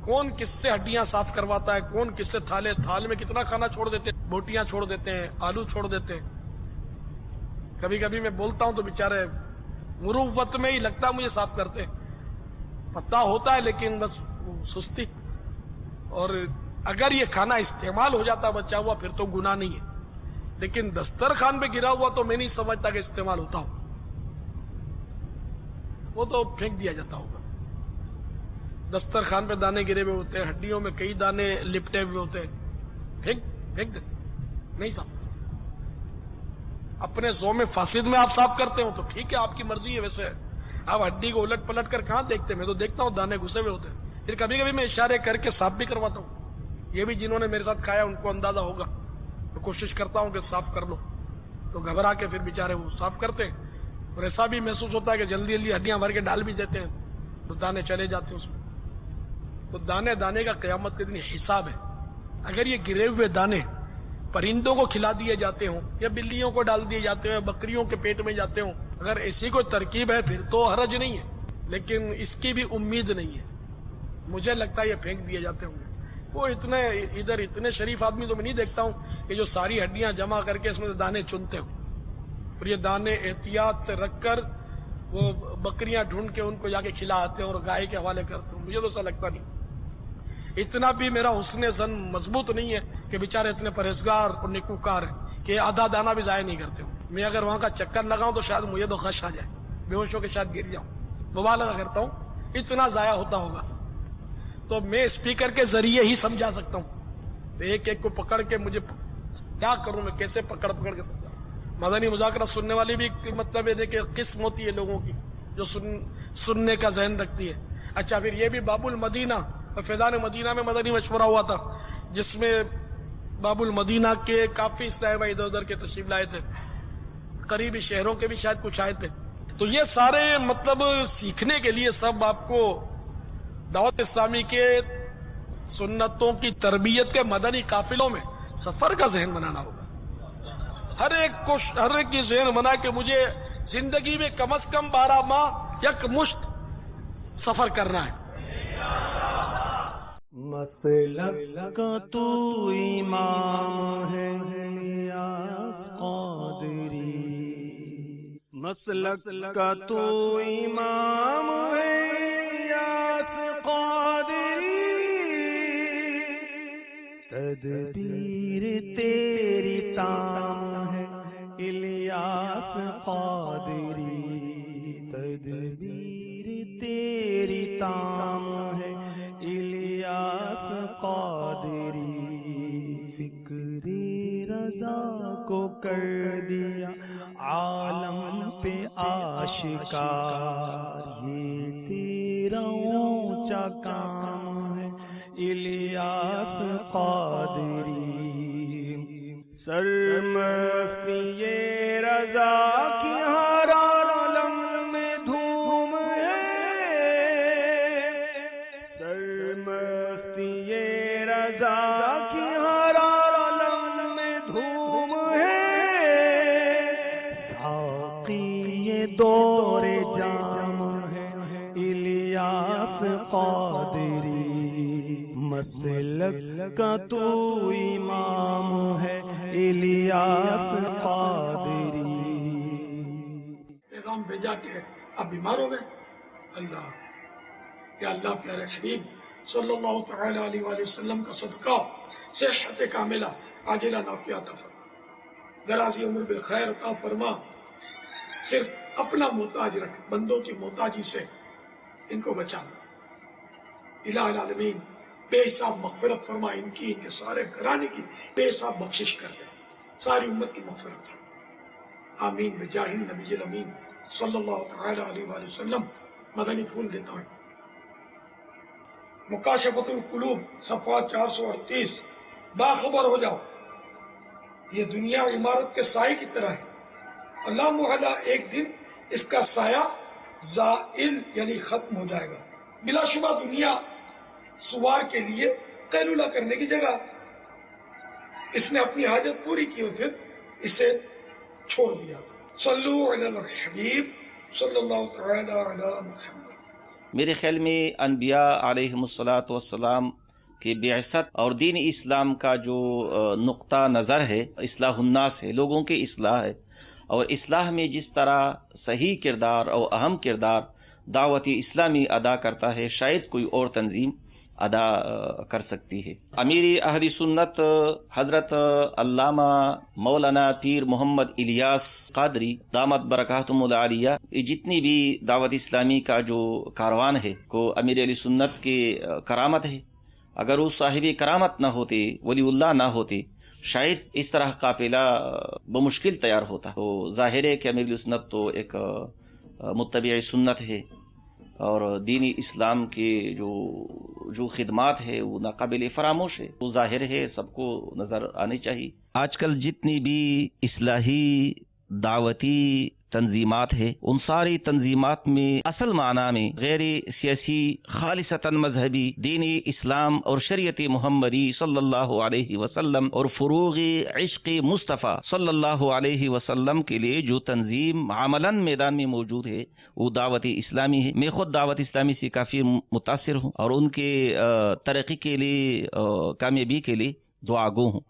کون کس سے ہڈیاں صاف کرواتا ہے، کون کس سے تھال میں کتنا کھانا چھوڑ دیتے ہیں، بوٹیاں چھوڑ دیتے ہیں، آلو چھوڑ دیتے ہیں. کبھی کبھی میں بولتا ہوں تو بیچارے مروت میں ہی لگتا مجھے صاف کرتے ہیں، پتہ ہوتا ہے لیکن بس سستی. اور اگر یہ کھانا استعمال ہو جاتا بچا ہوا پھر تو گناہ نہیں ہے، لیکن دسترخوان پہ گرا ہوا تو میں نہیں سمجھتا کہ استعمال ہوتا ہو، وہ تو پھینک دیا جاتا ہوگا. دسترخوان پہ دانے گرے ہوئے ہوتے ہیں، ہڈیوں میں کئی دانے لپٹے ہوئے ہوتے ہیں، پھینک دے نہیں صاف. اپنے زوم فاسد میں آپ صاف کرتے ہو تو ٹھیک ہے، آپ کی مرضی ہے. ویسے آپ ہڈی کو الٹ پلٹ کر کہاں دیکھتے ہیں؟ میں تو دیکھتا ہوں دانے گھسے ہوئے ہوتے ہیں. پھر کبھی کبھی میں اشارے کر کے صاف بھی کرواتا ہوں. یہ بھی جنہوں نے میرے ساتھ کھایا ان کو اندازہ ہوگا. تو کوشش کرتا ہوں کہ صاف کر لو، تو گھبرا کے پھر بیچارے وہ صاف کرتے ہیں. اور ایسا بھی محسوس ہوتا ہے کہ جلدی جلدی ہڈیاں بھر کے ڈال بھی دیتے ہیں تو دانے چلے جاتے ہیں اس میں. تو دانے دانے کا قیامت کے دن حساب ہے. اگر یہ گرے ہوئے دانے پرندوں کو کھلا دیے جاتے ہوں یا بلیوں کو ڈال دیے جاتے ہوں، بکریوں کے پیٹ میں جاتے ہوں، اگر ایسی کوئی ترکیب ہے پھر تو حرج نہیں ہے، لیکن اس کی بھی امید نہیں ہے. مجھے لگتا ہے یہ پھینک دیے جاتے ہوں گے. وہ اتنے شریف آدمی تو میں نہیں دیکھتا ہوں کہ جو ساری ہڈیاں جمع کر کے اس میں سے دانے چنتے ہوں، اور یہ دانے احتیاط سے رکھ کر وہ بکریاں ڈھونڈ کے ان کو جا کے کھلاتے ہیں اور گائے کے حوالے کرتے ہوں. مجھے تو ایسا لگتا نہیں. اتنا بھی میرا حسن زن مضبوط نہیں ہے کہ بیچارے اتنے پرہیزگار اور نیکوکار ہیں کہ آدھا دانہ بھی ضائع نہیں کرتے ہوں. میں اگر وہاں کا چکر لگاؤں تو شاید مجھے تو غش آ جائے، بے ہوش ہو کے شاید گر جاؤں. مبالغہ کرتا ہوں، اتنا ضائع ہوتا ہوگا. تو میں اسپیکر کے ذریعے ہی سمجھا سکتا ہوں. تو ایک ایک کو پکڑ کے مجھے کیا کروں، میں کیسے پکڑ کے سمجھا. مدنی مذاکرہ سننے والی بھی مطلب ہے کہ قسم ہوتی ہے لوگوں کی جو سننے کا ذہن رکھتی ہے. اچھا، پھر یہ بھی باب المدینہ اور فیضان مدینہ میں مدنی مشورہ ہوا تھا، جس میں باب المدینہ کے کافی صاحب ادھر ادھر کے تشریف لائے تھے، قریبی شہروں کے بھی شاید کچھ آئے تھے. تو یہ سارے مطلب سیکھنے کے لیے سب آپ کو دعوت اسلامی کے سنتوں کی تربیت کے مدنی قافلوں میں سفر کا ذہن بنانا ہوگا. ہر ایک کی ذہن بنا کہ مجھے زندگی میں کم از کم 12 ماہ یک مشت سفر کرنا ہے. مسلک کا تو امام ہے یا قادری، مسلک کا تو امام ہے یا قادری، تدبیر تیری تام ہے الیاس قادری، تدبیر تیری تام ہے الیاس قادری، فکر رضا کو کر دیا عالم پہ آشکار، یہ تیرا اونچا کام ہے الیاس قادری، سرمستی رضا کی ہر عالم میں دھوم ہے، سرمستی رضا کی ہر عالم میں دھوم ہے، ساقی دور جام ہے الیاس قادری، مسلک کا تو امام ہے الیاس قادری. پیغام بھیجا کہ آپ بیمار ہو گئے. اللہ یا اللہ پیارے حبیب صلی اللہ تعالی علیہ وآلہ وسلم کا صدقہ صحت کاملہ عاجلہ نافعہ عطا فرما، درازی عمر بالخیر عطا فرما. صرف اپنا محتاج رکھ، بندوں کی محتاجی سے ان کو بچا. الہ العالمین بے حساب مغفرت فرما، ان کے سارے گھرانے کی بے حساب بخشش کر دے، ساری امت کی مغفرت فرما. آمین بجاہ النبی الامین صلی اللہ تعالی علیہ وآلہ وسلم. مدنی پھول دیتا ہوں. مکاشفۃ القلوب صفحہ 438. باخبر ہو جاؤ، یہ دنیا عمارت کے سائے کی طرح ہے. اللہ محلہ ایک دن اس کا سایہ زائل یعنی ختم ہو جائے گا. بلا شبہ دنیا سوار کے لیے قیلولہ کرنے کی جگہ، اس نے اپنی حاجت پوری کی اور پھر اسے چھوڑ دیا۔ صلو علی الحبیب صلی اللہ تعالی علی محمد۔ میرے خیال میں انبیاء علیہم الصلاۃ والسلام کی بعثت اور دین اسلام کا جو نقطہ نظر ہے اصلاح الناس ہے، لوگوں کی اصلاح ہے، اور اصلاح میں جس طرح صحیح کردار اور اہم کردار دعوت اسلامی ادا کرتا ہے شاید کوئی اور تنظیم ادا کر سکتی ہے۔ امیر اہل سنت حضرت علامہ مولانا پیر محمد الیاس قادری دامت برکاتہم العالیہ، جتنی بھی دعوت اسلامی کا جو کاروان ہے کو امیر اہل سنت کی کرامت ہے، اگر وہ صاحب کرامت نہ ہوتے، ولی اللہ نہ ہوتے، شاید اس طرح قافلہ بمشکل تیار ہوتا۔ تو ظاہر ہے کہ امیر اہل سنت تو ایک متبع سنت ہے، اور دینی اسلام کے جو خدمات ہے وہ ناقابل فراموش ہے، وہ ظاہر ہے، سب کو نظر آنی چاہیے۔ آج کل جتنی بھی اصلاحی دعوتی تنظیمات ہے، ان ساری تنظیمات میں اصل معنی میں غیر سیاسی خالصتاً مذہبی دینی اسلام اور شریعت محمدی صلی اللہ علیہ وسلم اور فروغ عشق مصطفیٰ صلی اللہ علیہ وسلم کے لیے جو تنظیم عملاً میدان میں موجود ہے وہ دعوت اسلامی ہے۔ میں خود دعوت اسلامی سے کافی متاثر ہوں اور ان کے ترقی کے لیے، کامیابی کے لیے دعا گو ہوں۔